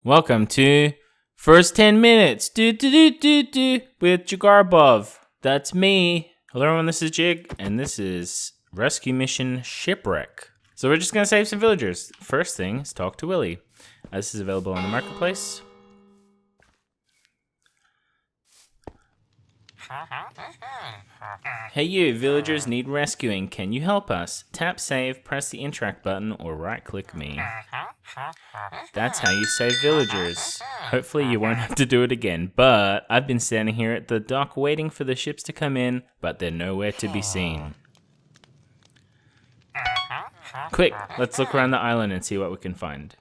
Welcome to First 10 Minutes with Jigarbov. That's me. Hello everyone, this is Jig, and this is Rescue Mission Shipwreck. So we're just going to save some villagers. First thing is talk to Willie. This is available on the marketplace. Hey you, villagers need rescuing. Can you help us? Tap save, press the interact button, or right click me. That's how you save villagers. Hopefully you won't have to do it again, but I've been standing here at the dock waiting for the ships to come in, but they're nowhere to be seen. Quick, let's look around the island and see what we can find.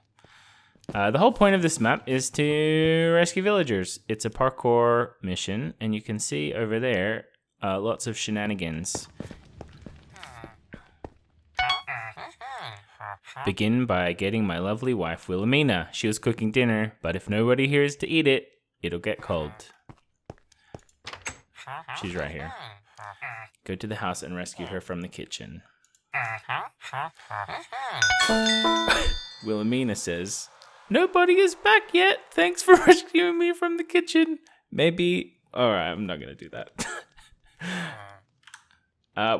The whole point of this map is to rescue villagers. It's a parkour mission, and you can see over there lots of shenanigans. Begin by getting my lovely wife Wilhelmina. She was cooking dinner, but if nobody here is to eat it, it'll get cold. She's right here. Go to the house and rescue her from the kitchen. Wilhelmina says, "Nobody is back yet. Thanks for rescuing me from the kitchen." Maybe... Alright, I'm not gonna do that.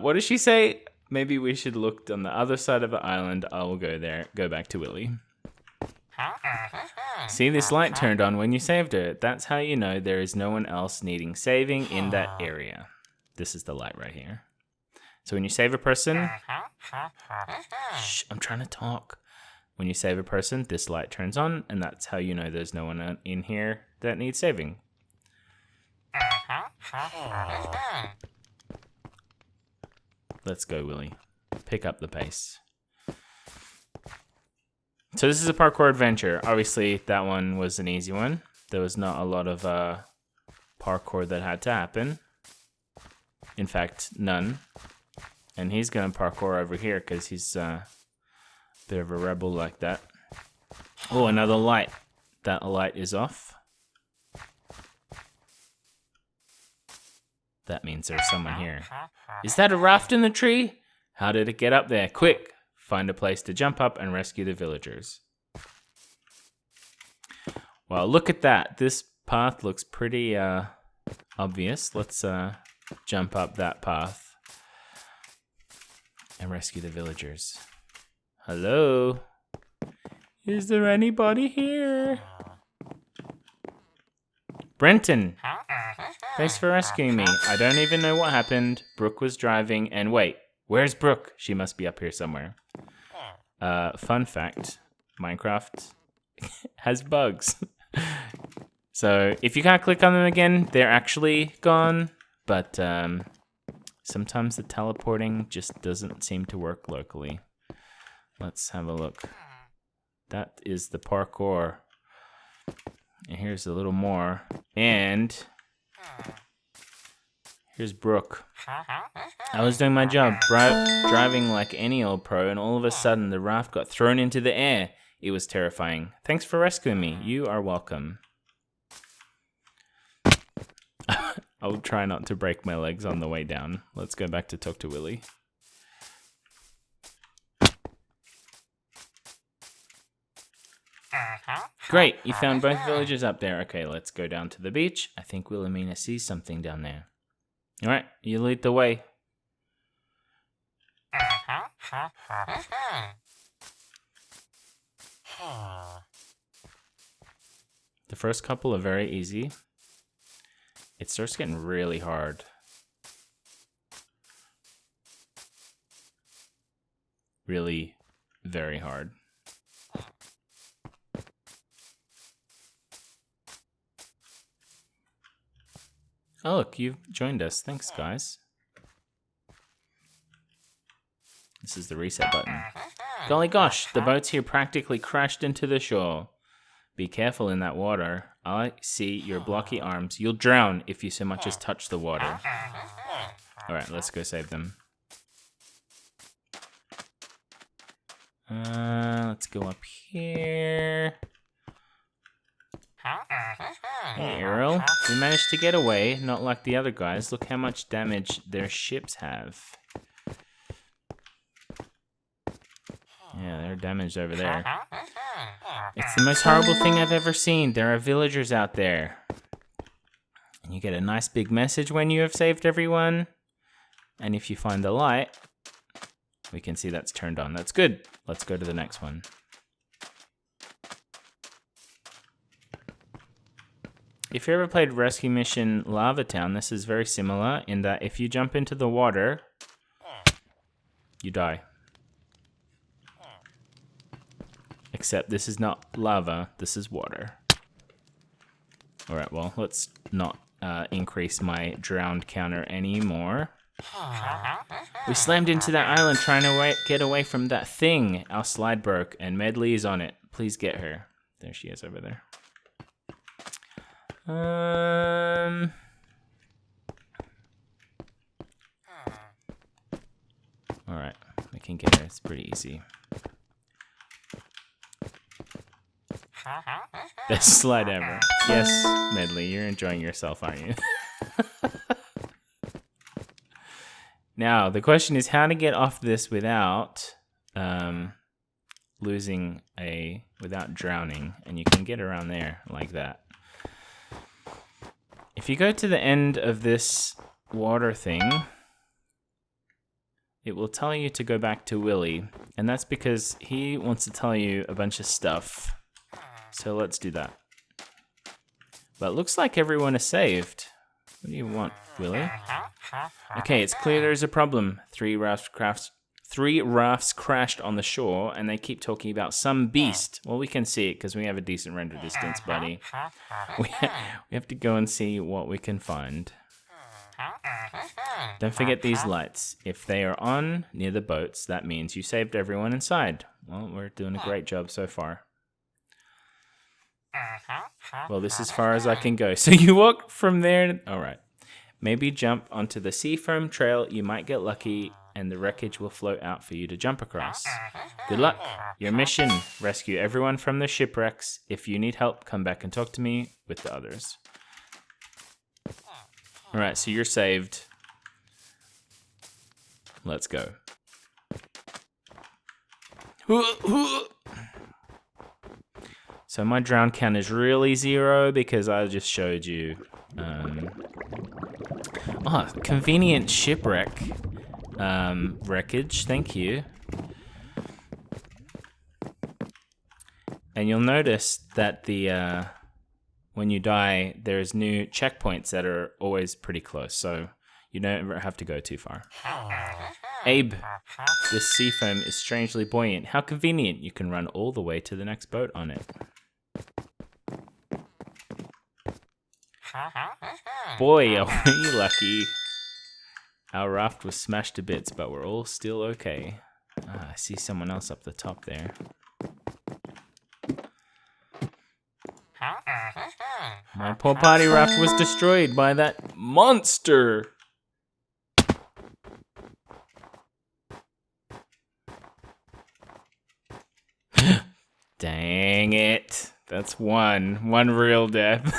What does she say? Maybe we should look on the other side of the island. I will go there. Go back to Willie. See, this light turned on when you saved her. That's how you know there is no one else needing saving in that area. This is the light right here. So when you save a person... Shh, I'm trying to talk. When you save a person, this light turns on, and that's how you know there's no one in here that needs saving. Let's go, Willie. Pick up the pace. So this is a parkour adventure. Obviously, that one was an easy one. There was not a lot of parkour that had to happen. In fact, none. And he's going to parkour over here because he's a bit of a rebel like that. Oh, another light. That light is off. That means there's someone here. Is that a raft in the tree? How did it get up there? Quick, find a place to jump up and rescue the villagers. Well, look at that. This path looks pretty obvious. Let's jump up that path and rescue the villagers. Hello? Is there anybody here? Brenton! Thanks for rescuing me. I don't even know what happened. Brooke was driving, and wait, where's Brooke? She must be up here somewhere. Fun fact, Minecraft has bugs. So if you can't click on them again, they're actually gone, but sometimes the teleporting just doesn't seem to work locally. Let's have a look. That is the parkour. And here's a little more. And here's Brooke. I was doing my job, driving like any old pro, and all of a sudden the raft got thrown into the air. It was terrifying. Thanks for rescuing me. You are welcome. I'll try not to break my legs on the way down. Let's go back to talk to Willie. Great, you found both villages up there. Okay, let's go down to the beach. I think Wilhelmina sees something down there. Alright, you lead the way. The first couple are very easy. It starts getting really hard. Really, very hard. Oh look, you've joined us. Thanks, guys. This is the reset button. Golly gosh, the boats here practically crashed into the shore. Be careful in that water. I see your blocky arms. You'll drown if you so much as touch the water. Alright, let's go save them. Let's go up here. Hey, Earl. We managed to get away, not like the other guys. Look how much damage their ships have. Yeah, they're damaged over there. It's the most horrible thing I've ever seen. There are villagers out there. And you get a nice big message when you have saved everyone. And if you find the light, we can see that's turned on. That's good. Let's go to the next one. If you ever played Rescue Mission Lava Town, this is very similar in that if you jump into the water, you die. Except this is not lava, this is water. Alright, well, let's not increase my drowned counter anymore. We slammed into that island trying to get away from that thing. Our slide broke and Medley is on it. Please get her. There she is over there. Alright, we can get her. It's pretty easy. Best slide ever. Yes, Medley, you're enjoying yourself, aren't you? Now, the question is how to get off this without without drowning. And you can get around there like that. If you go to the end of this water thing, it will tell you to go back to Willy. And that's because he wants to tell you a bunch of stuff. So let's do that. But it looks like everyone is saved. What do you want, Willy? Okay, it's clear there's a problem. Three rafts crashed on the shore, and they keep talking about some beast. Well, we can see it because we have a decent render distance, buddy. We have to go and see what we can find. Don't forget these lights. If they are on near the boats, that means you saved everyone inside. Well, we're doing a great job so far. Well, this is as far as I can go. So you walk from there. All right. Maybe jump onto the sea foam trail. You might get lucky and the wreckage will float out for you to jump across. Good luck. Your mission, rescue everyone from the shipwrecks. If you need help, come back and talk to me with the others. All right, so you're saved. Let's go. So my drown count is really 0 because I just showed you. Convenient shipwreck wreckage. Thank you. And you'll notice that the when you die, there's new checkpoints that are always pretty close, so you don't have to go too far. Abe, this sea foam is strangely buoyant. How convenient! You can run all the way to the next boat on it. Boy, are we lucky. Our raft was smashed to bits, but we're all still okay. I see someone else up the top there. My poor party raft was destroyed by that monster! Dang it. That's one real death.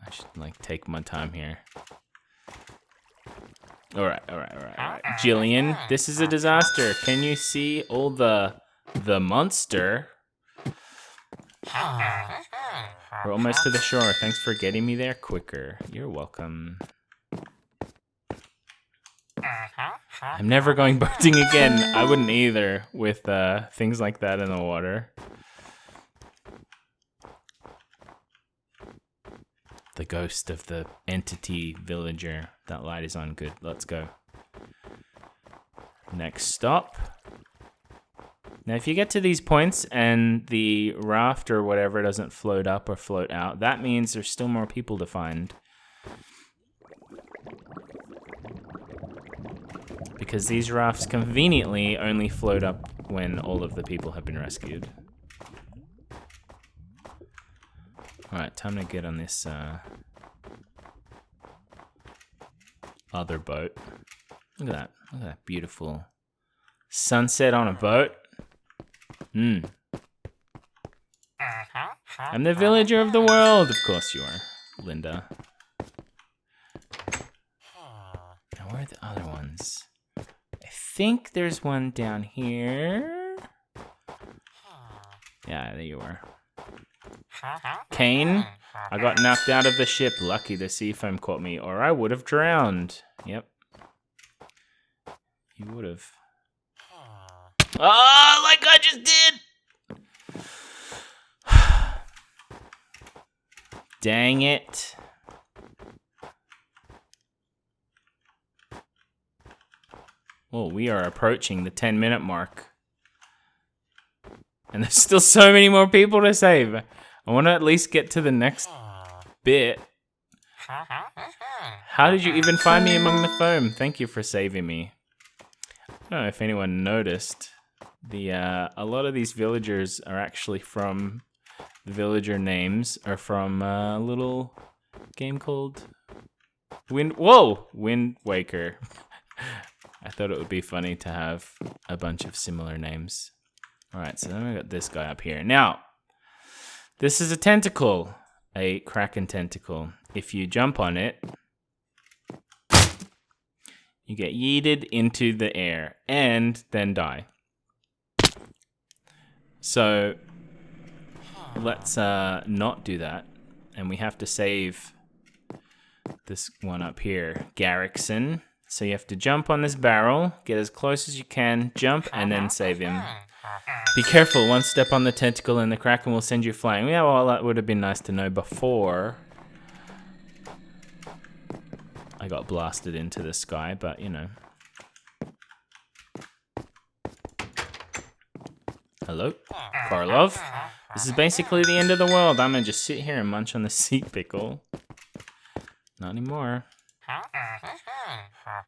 I should take my time here. Alright. Jillian, this is a disaster. Can you see all the monster? We're almost to the shore. Thanks for getting me there quicker. You're welcome. I'm never going boating again. I wouldn't either with things like that in the water. The ghost of the entity villager. That light is on. Good. Let's go. Next stop. Now, if you get to these points and the raft or whatever doesn't float up or float out, that means there's still more people to find. Because these rafts conveniently only float up when all of the people have been rescued. Alright, time to get on this other boat. Look at that. Look at that beautiful sunset on a boat. I'm the villager of the world. Of course you are, Linda. Now, where are the other ones? I think there's one down here. Yeah, there you are. Kane, I got knocked out of the ship. Lucky the sea foam caught me, or I would have drowned. Yep. You would have. Oh, like I just did! Dang it. Well, we are approaching the 10-minute mark. And there's still so many more people to save. I want to at least get to the next bit. How did you even find me among the foam? Thank you for saving me. I don't know if anyone noticed. A lot of these villagers are actually from... The villager names are from a little game called Wind Waker. I thought it would be funny to have a bunch of similar names. Alright, so then we got this guy up here. Now, this is a tentacle, a Kraken tentacle. If you jump on it, you get yeeted into the air and then die. So, let's not do that. And we have to save this one up here, Garrickson. So you have to jump on this barrel, get as close as you can, jump, and then save him. Be careful, one step on the tentacle and the Kraken will send you flying. Yeah, well, that would have been nice to know before I got blasted into the sky, but you know. Hello? Karlov? This is basically the end of the world. I'm gonna just sit here and munch on the sea pickle. Not anymore.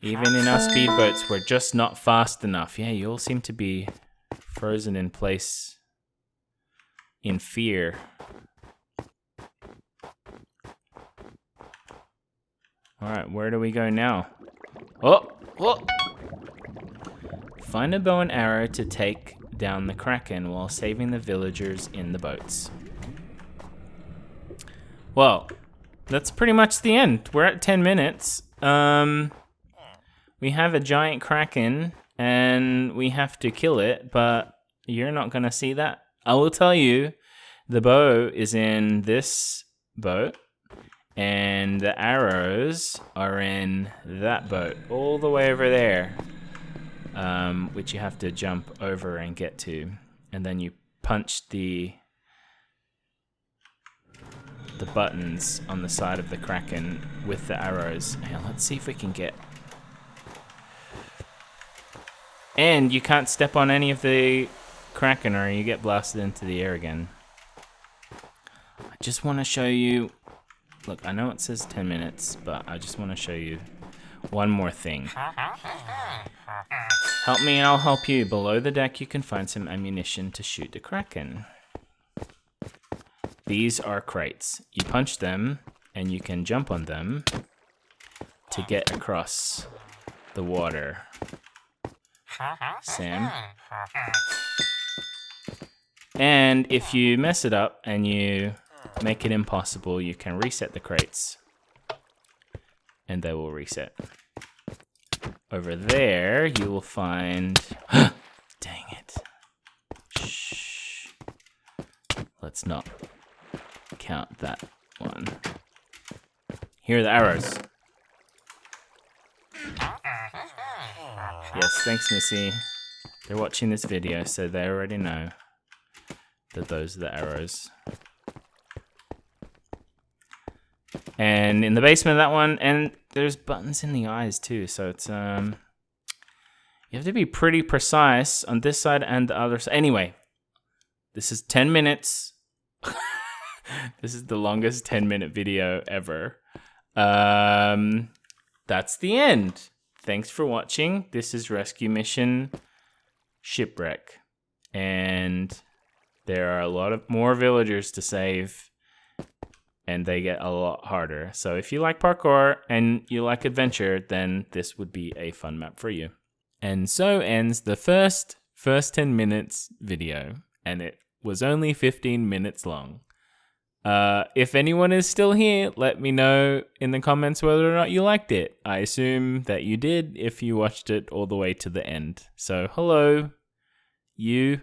Even in our speedboats, we're just not fast enough. Yeah, you all seem to be frozen in place in fear. Alright, where do we go now? Oh! Find a bow and arrow to take down the Kraken while saving the villagers in the boats. Well, that's pretty much the end. We're at 10 minutes. We have a giant Kraken and we have to kill it, but you're not gonna see that. I will tell you, the bow is in this boat and the arrows are in that boat, all the way over there, which you have to jump over and get to. And then you punch the buttons on the side of the Kraken with the arrows. Hey, let's see if we can get... And you can't step on any of the Kraken or you get blasted into the air again. I just want to show you... Look, I know it says 10 minutes, but I just want to show you one more thing. Help me and I'll help you. Below the deck you can find some ammunition to shoot the Kraken. These are crates. You punch them and you can jump on them to get across the water. Sam? And if you mess it up and you make it impossible, you can reset the crates. And they will reset. Over there, you will find... Dang it. Shh. Let's not count that one. Here are the arrows. Yes, thanks, Missy. They're watching this video, so they already know that those are the arrows. And in the basement of that one, and there's buttons in the eyes too, so it's, you have to be pretty precise on this side and the other side. Anyway, this is 10 minutes. This is the longest 10-minute video ever. That's the end. Thanks for watching. This is Rescue Mission Shipwreck. And there are a lot of more villagers to save. And they get a lot harder. So if you like parkour and you like adventure, then this would be a fun map for you. And so ends the first 10 minutes video. And it was only 15 minutes long. If anyone is still here, let me know in the comments whether or not you liked it. I assume that you did if you watched it all the way to the end. So hello, you.